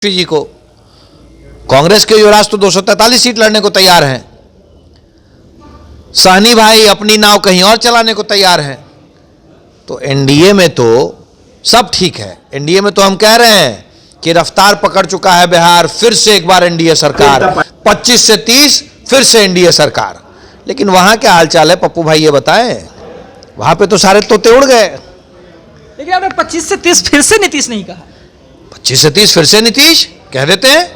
जी को कांग्रेस के युवराज तो 243 सीट लड़ने को तैयार हैं। साहनी भाई अपनी नाव कहीं और चलाने को तैयार हैं। तो एनडीए में तो सब ठीक है। एनडीए में तो हम कह रहे हैं कि रफ्तार पकड़ चुका है बिहार, फिर से एक बार एनडीए सरकार, 25 से 30 फिर से एनडीए सरकार। लेकिन वहां क्या हालचाल है पप्पू भाई, ये बताएं। वहां पे तो सारे तोते उड़ गए। लेकिन आपने 25 से 30 फिर से नीतीश नहीं कहा। 25 से 30 फिर से नीतीश कह देते हैं।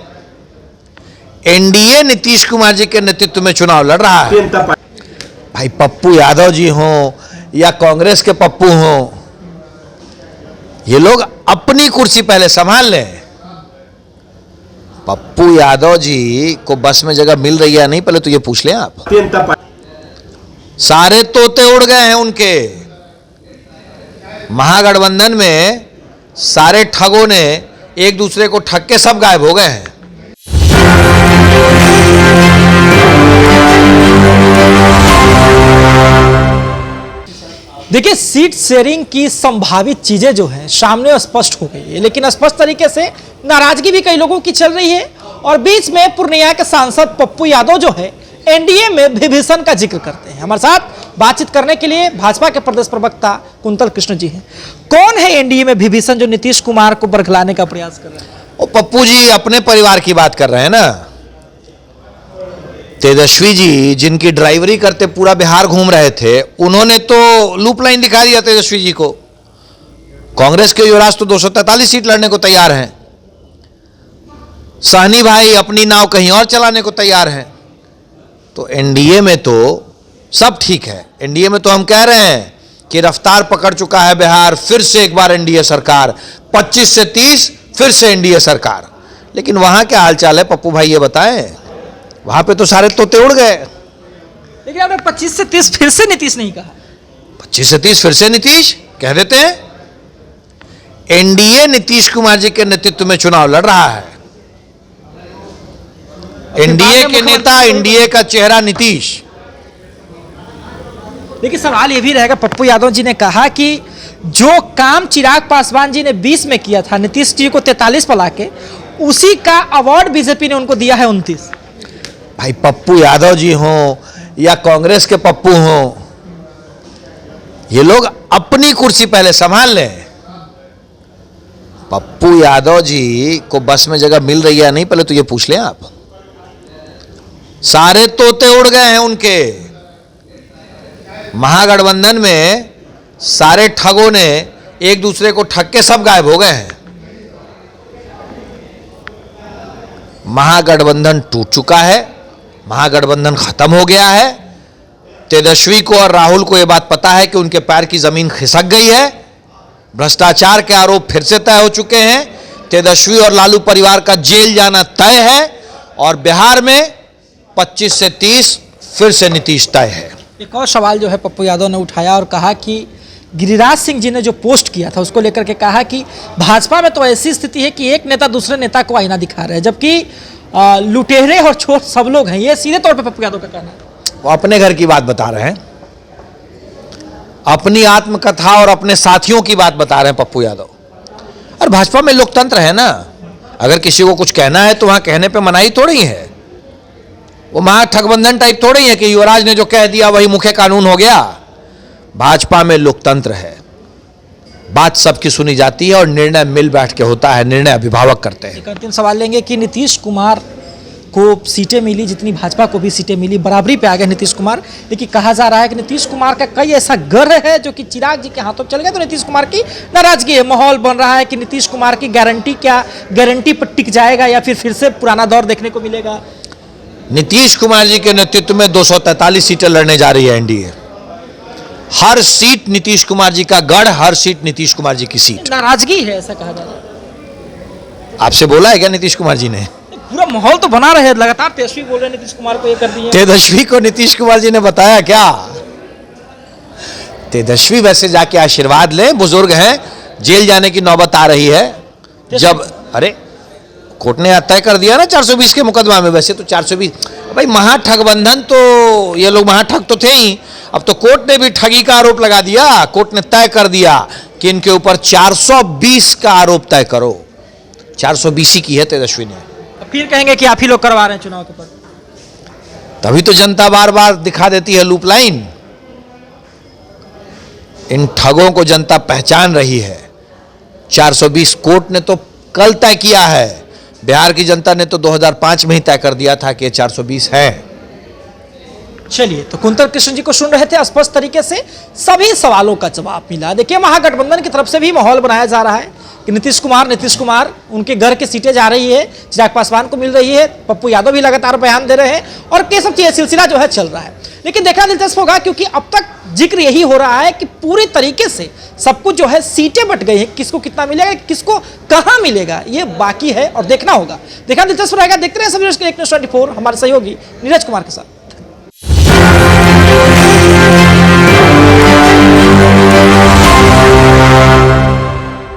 एनडीए नीतीश कुमार जी के नेतृत्व में चुनाव लड़ रहा है। भाई पप्पू यादव जी हों या कांग्रेस के पप्पू हों, ये लोग अपनी कुर्सी पहले संभाल लें। पप्पू यादव जी को बस में जगह मिल रही है नहीं, पहले तो ये पूछ लें आप। सारे तोते उड़ गए हैं उनके। महागठबंधन में सारे ठगों ने एक दूसरे को ठग के सब गायब हो गए हैं। देखिए, सीट शेयरिंग की संभावित चीजें जो हैं सामने स्पष्ट हो गई है, लेकिन स्पष्ट तरीके से नाराजगी भी कई लोगों की चल रही है। और बीच में पूर्णिया के सांसद पप्पू यादव जो है एनडीए में विभीषण का जिक्र करते हैं। हमारे साथ बातचीत करने के लिए भाजपा के प्रदेश प्रवक्ता कुंतल कृष्ण जी हैं। कौन है एनडीए में विभीषण जो नीतीश कुमार को बरगलाने का प्रयास कर रहे हैं? और पप्पू जी अपने परिवार की बात कर रहे हैं ना। तेजस्वी जी जिनकी ड्राइवरी करते पूरा बिहार घूम रहे थे, उन्होंने तो लूप लाइन दिखा दिया तेजस्वी जी को। कांग्रेस के युवराज तो 243 सीट लड़ने को तैयार हैं। साहनी भाई अपनी नाव कहीं और चलाने को तैयार हैं। तो एनडीए में तो सब ठीक है। एनडीए में तो हम कह रहे हैं कि रफ्तार पकड़ चुका है बिहार, फिर से एक बार एनडीए सरकार, 25 से 30 फिर से एनडीए सरकार। लेकिन वहां क्या हालचाल है पप्पू भाई, ये बताएं। वहां पे तो सारे तोते उड़ गए। लेकिन आपने 25 से 30 फिर से नीतीश नहीं कहा। 25 से 30 फिर से नीतीश कह देते हैं। एनडीए नीतीश कुमार जी के नेतृत्व में चुनाव लड़ रहा है। एनडीए के नेता, एनडीए का चेहरा नीतीश। देखिए, सवाल ये भी रहेगा, पप्पू यादव जी ने कहा कि जो काम चिराग पासवान जी ने 20 में किया था नीतीश जी को 43 पर लाके, उसी का अवार्ड बीजेपी ने उनको दिया है 29। भाई पप्पू यादव जी हों या कांग्रेस के पप्पू हों, ये लोग अपनी कुर्सी पहले संभाल लें। पप्पू यादव जी को बस में जगह मिल रही है नहीं, पहले तो ये पूछ लें आप। सारे तोते उड़ गए हैं उनके। महागठबंधन में सारे ठगों ने एक दूसरे को ठग के सब गायब हो गए हैं। महागठबंधन टूट चुका है। महागठबंधन खत्म हो गया है। तेजस्वी को और राहुल को यह बात पता है कि उनके पैर की जमीन खिसक गई है। भ्रष्टाचार के आरोप फिर से तय हो चुके हैं। तेजस्वी और लालू परिवार का जेल जाना तय है। और बिहार में 25 से 30 फिर से नीतीश तय है। एक और सवाल जो है पप्पू यादव ने उठाया और कहा कि गिरिराज सिंह जी ने जो पोस्ट किया था उसको लेकर के कहा कि भाजपा में तो ऐसी स्थिति है कि एक नेता दूसरे नेता को आईना दिखा रहे हैं, जबकि लुटेरे और चोर सब लोग हैं। ये सीधे तौर पे पप्पू यादव का कहना है। वो अपने घर की बात बता रहे हैं, अपनी आत्मकथा और अपने साथियों की बात बता रहे हैं पप्पू यादव। और भाजपा में लोकतंत्र है ना, अगर किसी को कुछ कहना है तो वहां कहने पे मनाही थोड़ी है। वो महाठगबंधन टाइप थोड़ी है कि युवराज ने जो कह दिया वही मुख्य कानून हो गया। भाजपा में लोकतंत्र है, बात सबकी सुनी जाती है और निर्णय मिल बैठ के होता है। निर्णय अभिभावक करते हैं। एक अंतिम सवाल लेंगे कि नीतीश कुमार को सीटें मिली जितनी भाजपा को भी सीटें मिली, बराबरी पे आ गए नीतीश कुमार। लेकिन कहा जा रहा है कि नीतीश कुमार का कई ऐसा गर्व है जो कि चिराग जी के हाथों चल गया, तो नीतीश कुमार की नाराजगी है। माहौल बन रहा है कि नीतीश कुमार की गारंटी पर टिक जाएगा या फिर से पुराना दौर देखने को मिलेगा। नीतीश कुमार जी के नेतृत्व में 243 सीटें लड़ने जा रही है एनडीए। हर सीट नीतीश कुमार जी का गढ़, हर सीट नीतीश कुमार जी की सीट। नाराजगी है ऐसा कहा जा रहा है। आपसे बोला है क्या नीतीश कुमार जी ने? पूरा माहौल तो बना रहे, लगातार तेजस्वी बोल रहे हैं नीतीश कुमार को ये कर दिया। तेजस्वी को नीतीश कुमार जी ने बताया क्या? तेजस्वी वैसे जाके आशीर्वाद ले, बुजुर्ग हैं, जेल जाने की नौबत आ रही है। जब अरे कोर्ट ने तय कर दिया ना 420 के मुकदमा में। वैसे तो 420, भाई महाठगबंधन तो ये लोग महाठग तो थे ही, अब तो कोर्ट ने भी ठगी का आरोप लगा दिया। कोर्ट ने तय कर दिया कि इनके ऊपर 420 का आरोप तय करो। 420 की है तेजस्वी ने। फिर कहेंगे कि आप ही लोग करवा रहे हैं चुनाव के पर। तभी तो जनता बार बार दिखा देती है लूप लाइन। इन ठगों को जनता पहचान रही है। 420 कोर्ट ने तो कल तय किया है, बिहार की जनता ने तो 2005 में ही तय कर दिया था कि 420 है। चलिए, तो कुंतर कृष्ण जी को सुन रहे थे, स्पष्ट तरीके से सभी सवालों का जवाब मिला। देखिए, महागठबंधन की तरफ से भी माहौल बनाया जा रहा है कि नीतीश कुमार उनके घर की सीटें जा रही है, चिराग पासवान को मिल रही है, पप्पू यादव भी लगातार बयान दे रहे हैं और ये सब चीजें सिलसिला जो है चल रहा है। लेकिन देखना दिलचस्प होगा, क्योंकि अब तक जिक्र यही हो रहा है कि पूरी तरीके से सब कुछ जो है सीटें बट गई हैं, किसको कितना मिलेगा, किसको कहां मिलेगा, ये बाकी है और देखना होगा। देखना दिलचस्प रहेगा। देखते रहे सभी न्यूज़ 24 हमारे सहयोगी नीरज कुमार के साथ।